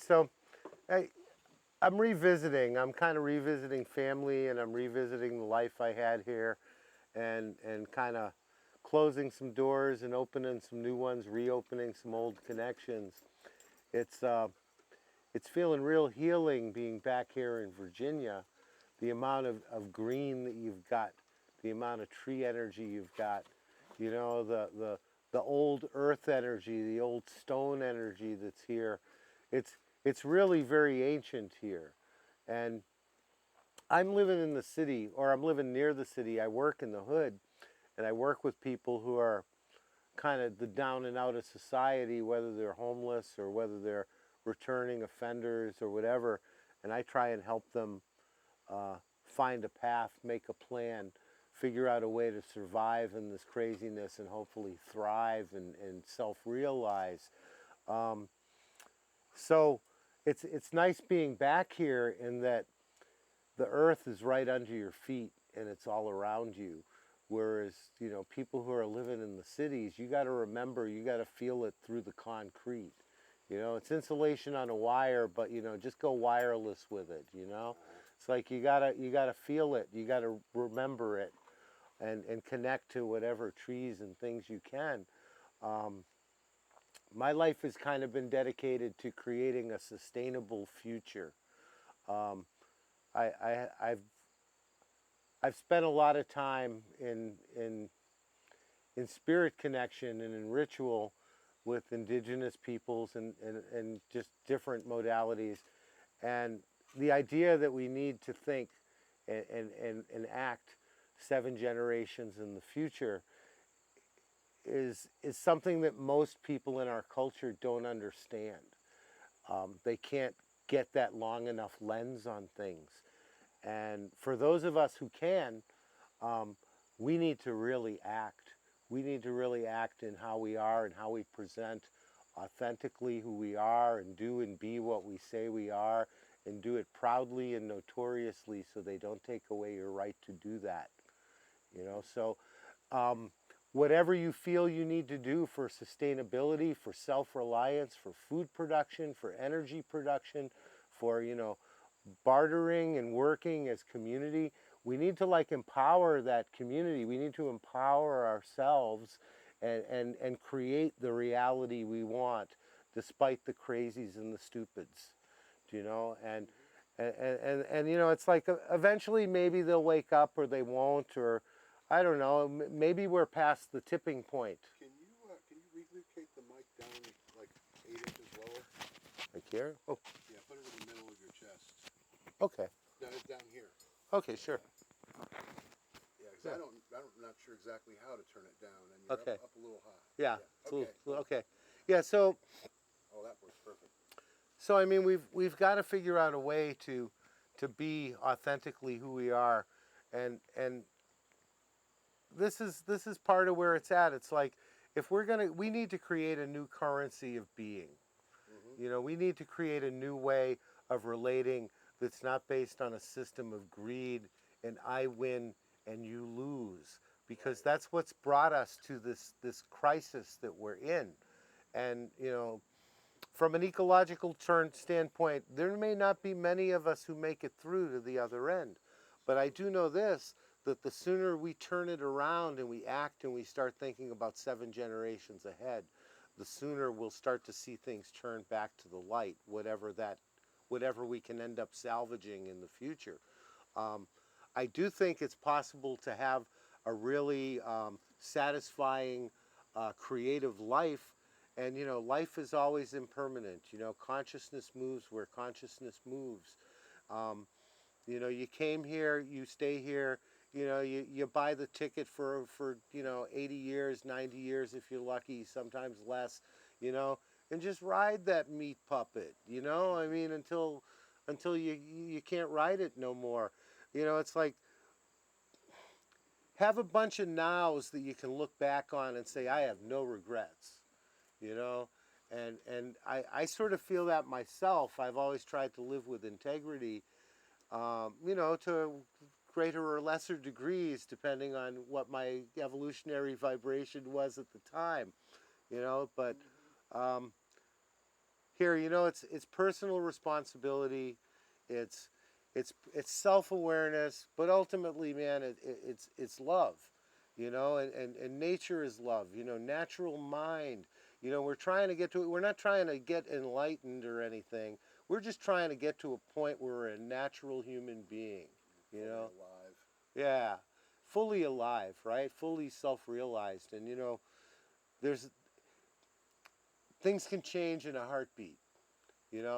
so I, I'm revisiting. I'm kind of revisiting family, and I'm revisiting the life I had here, and kind of closing some doors and opening some new ones, reopening some old connections. It's it's feeling real healing being back here in Virginia. The amount of green that you've got, the amount of tree energy you've got, you know, the old earth energy, the old stone energy that's here. It's really very ancient here. And I'm living in the city, or I'm living near the city. I work in the hood, and I work with people who are kind of the down and out of society, whether they're homeless or whether they're returning offenders or whatever. And I try and help them find a path, make a plan, figure out a way to survive in this craziness and hopefully thrive and self-realize. So it's nice being back here in that the earth is right under your feet and it's all around you. Whereas, you know, people who are living in the cities, you got to remember, you got to feel it through the concrete. You know, it's insulation on a wire, but you know, just go wireless with it. You know, it's like you gotta feel it. You gotta remember it, and connect to whatever trees and things you can. My life has kind of been dedicated to creating a sustainable future. I've spent a lot of time in spirit connection and in ritual with indigenous peoples and just different modalities. And the idea that we need to think and act 7 generations in the future is something that most people in our culture don't understand. They can't get that long enough lens on things. And for those of us who can, we need to really act. We need to really act in how we are and how we present authentically who we are and do and be what we say we are and do it proudly and notoriously so they don't take away your right to do that. You know, so whatever you feel you need to do for sustainability, for self-reliance, for food production, for energy production, for, you know, bartering and working as community, we need to like empower that community. We need to empower ourselves and create the reality we want despite the crazies and the stupids, you know, and you know, it's like eventually maybe they'll wake up or they won't, or I don't know, maybe we're past the tipping point. Can you relocate the mic down like 8 inches lower? Like here? Oh, Yeah, put it in the middle of your chest. okay. No, it's down here. Okay, sure. Yeah, because Yeah. I'm not sure exactly how to turn it down, and you're Okay. up a little high. Yeah. Yeah. Okay. Okay. Yeah. So Oh, that works perfect. I mean, we've got to figure out a way to be authentically who we are, and this is part of where it's at. It's like if we need to create a new currency of being. Mm-hmm. You know, we need to create a new way of relating that's not based on a system of greed and I win and you lose, because that's what's brought us to this crisis that we're in. And you know, from an ecological standpoint, there may not be many of us who make it through to the other end. But I do know this, that the sooner we turn it around and we act and we start thinking about 7 generations ahead, the sooner we'll start to see things turn back to the light, whatever we can end up salvaging in the future. I do think it's possible to have a really satisfying, creative life. And you know, life is always impermanent. You know, consciousness moves where consciousness moves. You know, you came here, you stay here. You know, you buy the ticket for you know 80 years, 90 years if you're lucky, sometimes less. You know, and just ride that meat puppet. You know, I mean, until you can't ride it no more. You know, it's like have a bunch of nows that you can look back on and say, I have no regrets. You know, and I sort of feel that myself. I've always tried to live with integrity, you know, to greater or lesser degrees depending on what my evolutionary vibration was at the time, you know. But here, you know, it's personal responsibility, it's it's self-awareness, but ultimately, man, it's love, you know, and nature is love, you know, natural mind. You know, we're trying to get to it. We're not trying to get enlightened or anything. We're just trying to get to a point where we're a natural human being, you Fully know. alive. Yeah, fully alive, right? Fully self-realized, and you know, there's things can change in a heartbeat, you know.